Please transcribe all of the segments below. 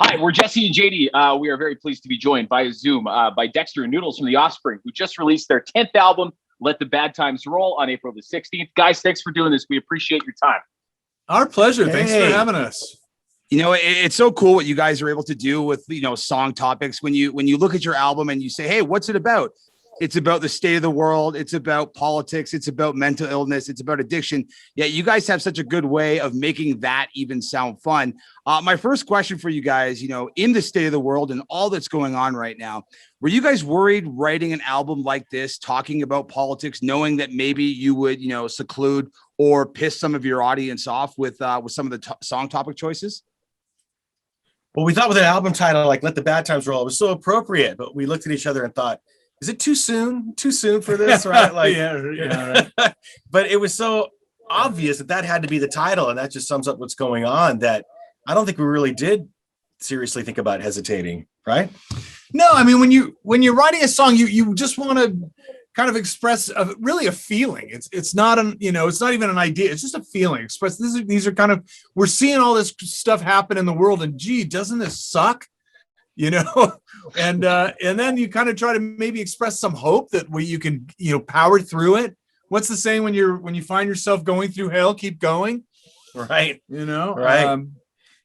Hi, we're Jesse and JD. We are very pleased to be joined via Zoom by Dexter and Noodles from the Offspring, who just released their 10th album, Let the Bad Times Roll, on April the 16th. Guys, thanks for doing this. We appreciate your time. Our pleasure. Hey. Thanks for having us. You know, it's so cool what you guys are able to do with, song topics. When you look at your album and you say, hey, what's it about? It's about the state of the world. It's about politics. It's about mental illness. It's about addiction. Yeah, you guys have such a good way of making that even sound fun. My first question for you guys, in the state of the world and all that's going on right now, were you guys worried writing an album like this, talking about politics, knowing that maybe you would, seclude or piss some of your audience off with some of the song topic choices? Well, we thought with an album title like Let the Bad Times Roll, it was so appropriate, but we looked at each other and thought, is it too soon? Too soon for this, right? Like, yeah. Right. But it was so obvious that had to be the title, and that just sums up what's going on, that I don't think we really did seriously think about hesitating, right? No, I mean, when you're writing a song, you just want to kind of express really a feeling. It's not it's not even an idea. It's just a feeling. These are kind of, we're seeing all this stuff happen in the world, and gee, doesn't this suck? And then you kind of try to maybe express some hope that you can, power through it. What's the saying when you find yourself going through hell, keep going? Right. Right.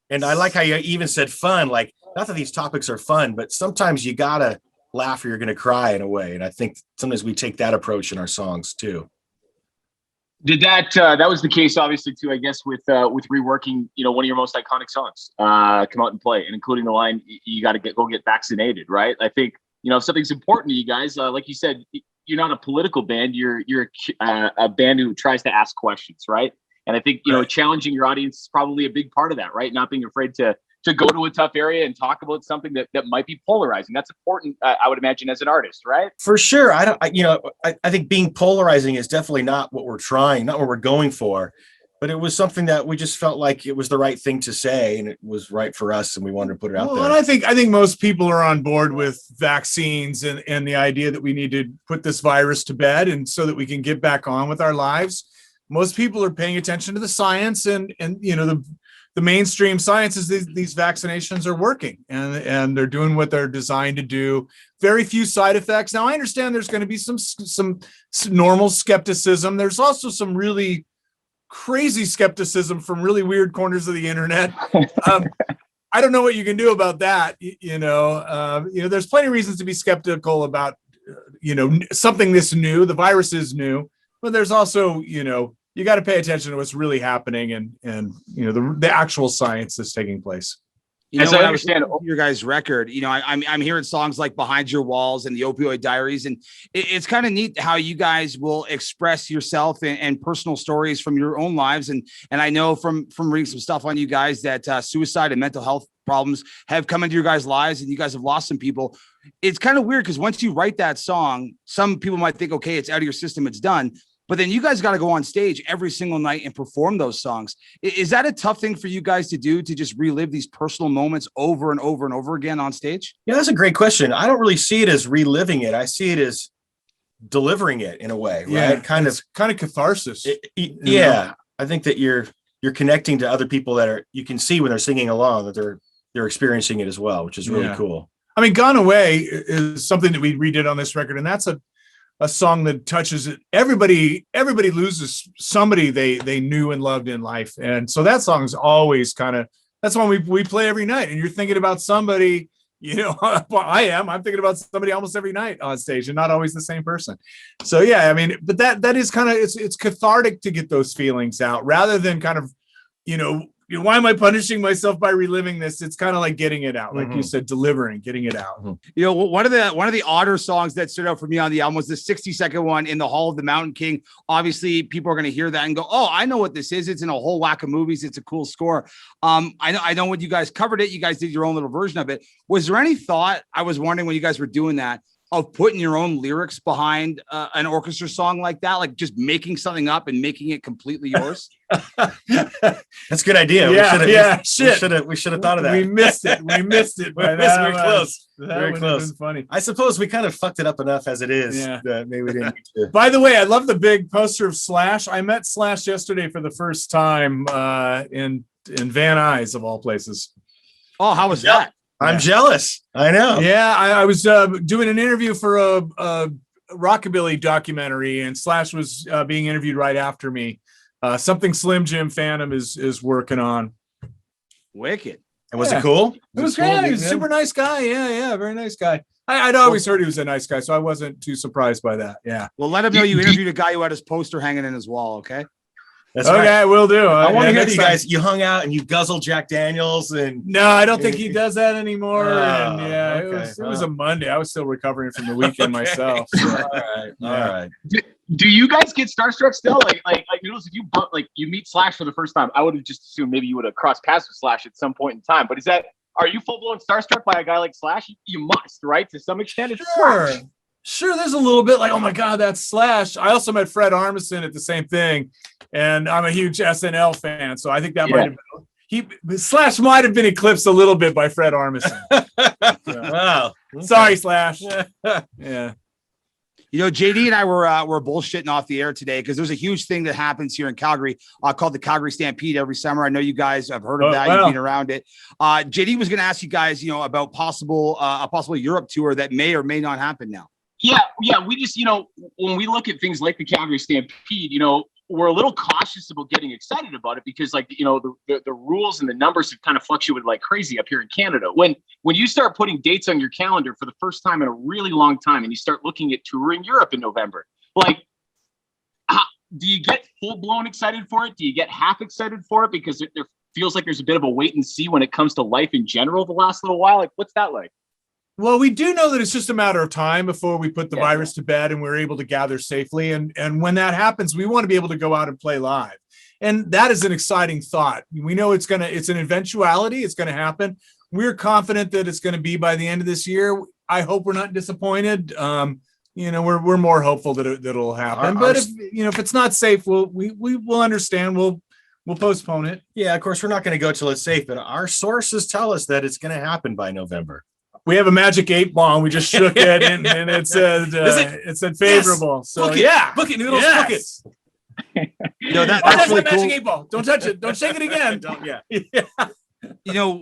And I like how you even said fun, like, not that these topics are fun, but sometimes you gotta laugh or you're going to cry in a way. And I think sometimes we take that approach in our songs too. Did that was the case, obviously, too, I guess, with reworking, one of your most iconic songs, Come Out and Play, and including the line, you got to go get vaccinated, right? I think, if something's important to you guys, like you said, you're not a political band, you're a band who tries to ask questions, right? And I think, challenging your audience is probably a big part of that, right? Not being afraid to go to a tough area and talk about something that might be polarizing. That's important, I would imagine, as an artist, right? For sure. I think being polarizing is definitely not what we're trying, not what we're going for, but it was something that we just felt like it was the right thing to say, and it was right for us, and we wanted to put it out there. And I think most people are on board with vaccines and the idea that we need to put this virus to bed, and so that we can get back on with our lives. Most people are paying attention to the science, and the mainstream science is these vaccinations are working, and they're doing what they're designed to do. Very few side effects. Now, I understand there's going to be some normal skepticism. There's also some really crazy skepticism from really weird corners of the internet. I don't know what you can do about that. There's plenty of reasons to be skeptical about, something this new. The virus is new, but there's also, you got to pay attention to what's really happening and the actual science that's taking place. As I understand your guys' record, I'm hearing songs like Behind Your Walls and the Opioid Diaries, and it's kind of neat how you guys will express yourself and personal stories from your own lives. And I know from reading some stuff on you guys that suicide and mental health problems have come into your guys' lives, and you guys have lost some people. It's kind of weird because once you write that song, some people might think, okay, it's out of your system, it's done. But then you guys got to go on stage every single night and perform those songs. Is that a tough thing for you guys to do, to just relive these personal moments over and over and over again on stage? Yeah, that's a great question. I don't really see it as reliving it. I see it as delivering it in a way, right? Yeah, kind of catharsis. I think that you're connecting to other people that you can see when they're singing along that they're experiencing it as well, which is really cool. I mean, Gone Away is something that we redid on this record, and that's a song that touches it. Everybody loses somebody they knew and loved in life. And so that song's always that's one we play every night. And you're thinking about somebody, I'm thinking about somebody almost every night on stage, and not always the same person. So yeah, I mean, but that is it's cathartic to get those feelings out, rather than why am I punishing myself by reliving this? It's kind of like getting it out, like you said, getting it out. One of the odder songs that stood out for me on the album was the 60-second one, In the Hall of the Mountain King. Obviously, people are going to hear that and go, "Oh, I know what this is. It's in a whole whack of movies. It's a cool score." I know when you guys covered it, you guys did your own little version of it. Was there any thought? I was wondering when you guys were doing that, of putting your own lyrics behind an orchestra song like that, like just making something up and making it completely yours? That's a good idea. We should have thought of that. We missed it. We missed it. We're close. Very close. Funny. I suppose we kind of fucked it up enough as it is. That maybe we didn't need to. By the way, I love the big poster of Slash. I met Slash yesterday for the first time in Van Nuys, of all places. Oh, how was Yep. that? I'm jealous. I know. Yeah, I was doing an interview for a rockabilly documentary, and Slash was being interviewed right after me. Something Slim Jim Phantom is working on. Wicked. And was Yeah. it cool? It was cool great. He meeting was a him? super nice guy. Yeah, very nice guy. I'd always heard he was a nice guy, so I wasn't too surprised by that. Yeah. Well, let him know you interviewed a guy who had his poster hanging in his wall. Okay. That's Okay, right. will do. I want to hear that next you time. guys, you hung out and you guzzled Jack Daniels and No, I don't think he does that anymore. And Oh, yeah, okay. it was a Monday. I was still recovering from the weekend Okay. myself. So. all right. Yeah. All right. Do you guys get starstruck still? Like Noodles, if you meet Slash for the first time, I would have just assumed maybe you would have crossed paths with Slash at some point in time. But are you full blown starstruck by a guy like Slash? You must, right? To some extent, it's Slash. Sure, there's a little bit like, oh my God, that's Slash. I also met Fred Armisen at the same thing, and I'm a huge SNL fan, so I think that might have been Slash might have been eclipsed a little bit by Fred Armisen. Wow. Sorry, Slash. Yeah. You know, JD and I were bullshitting off the air today because there's a huge thing that happens here in Calgary called the Calgary Stampede every summer. I know you guys have heard of that. Wow. You've been around it. JD was going to ask you guys, about a possible Europe tour that may or may not happen now. Yeah. We just, when we look at things like the Calgary Stampede, we're a little cautious about getting excited about it because, like, the rules and the numbers have kind of fluctuated like crazy up here in Canada. When you start putting dates on your calendar for the first time in a really long time, and you start looking at touring Europe in November, like, do you get full blown excited for it? Do you get half excited for it because there feels like there's a bit of a wait and see when it comes to life in general the last little while? Like, what's that like? Well, we do know that it's just a matter of time before we put the virus to bed and we're able to gather safely. And when that happens, we want to be able to go out and play live. And that is an exciting thought. We know it's an eventuality. It's going to happen. We're confident that it's going to be by the end of this year. I hope we're not disappointed. We're more hopeful that it'll happen. But if it's not safe, we'll understand. We'll postpone it. Yeah, of course, we're not going to go till it's safe, but our sources tell us that it's going to happen by November. We have a magic 8-ball. We just shook it, and it said it said favorable. Yes. So book it, Noodles, book it. That's really cool. Magic 8-ball. Don't touch it. Don't shake it again.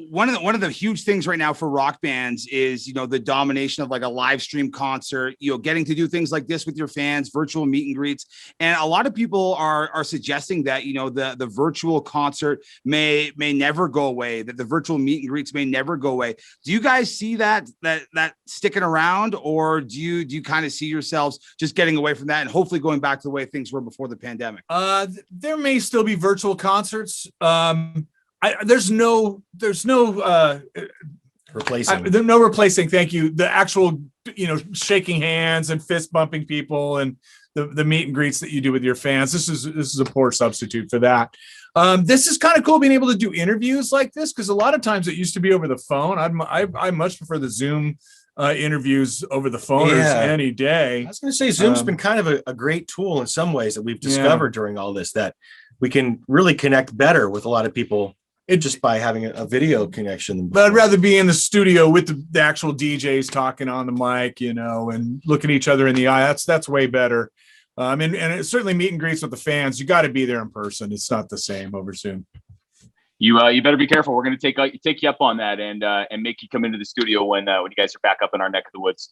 One of the huge things right now for rock bands is, the domination of like a live stream concert, getting to do things like this with your fans, virtual meet and greets. And a lot of people are suggesting that, the virtual concert may never go away, that the virtual meet and greets may never go away. Do you guys see that sticking around, or do you kind of see yourselves just getting away from that and hopefully going back to the way things were before the pandemic? There may still be virtual concerts. There's no replacing. There's no replacing. Thank you. The actual, shaking hands and fist bumping people and the meet and greets that you do with your fans. This is a poor substitute for that. This is kind of cool being able to do interviews like this, because a lot of times it used to be over the phone. I much prefer the Zoom interviews over the phone any day. I was going to say Zoom's been kind of a great tool in some ways that we've discovered during all this, that we can really connect better with a lot of people just by having a video connection. But I'd rather be in the studio with the actual DJs talking on the mic, and looking each other in the eye. That's way better. And it's certainly meet and greets with the fans. You got to be there in person. It's not the same over Zoom. You better be careful. We're going to take you up on that and make you come into the studio when you guys are back up in our neck of the woods.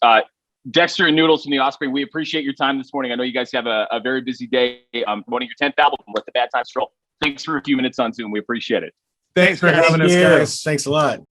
Dexter and Noodles from the Offspring, we appreciate your time this morning. I know you guys have a very busy day. Promoting your 10th album, Let the Bad Times Roll. Thanks for a few minutes on Zoom. We appreciate it. Thanks for having us, guys. Thanks a lot.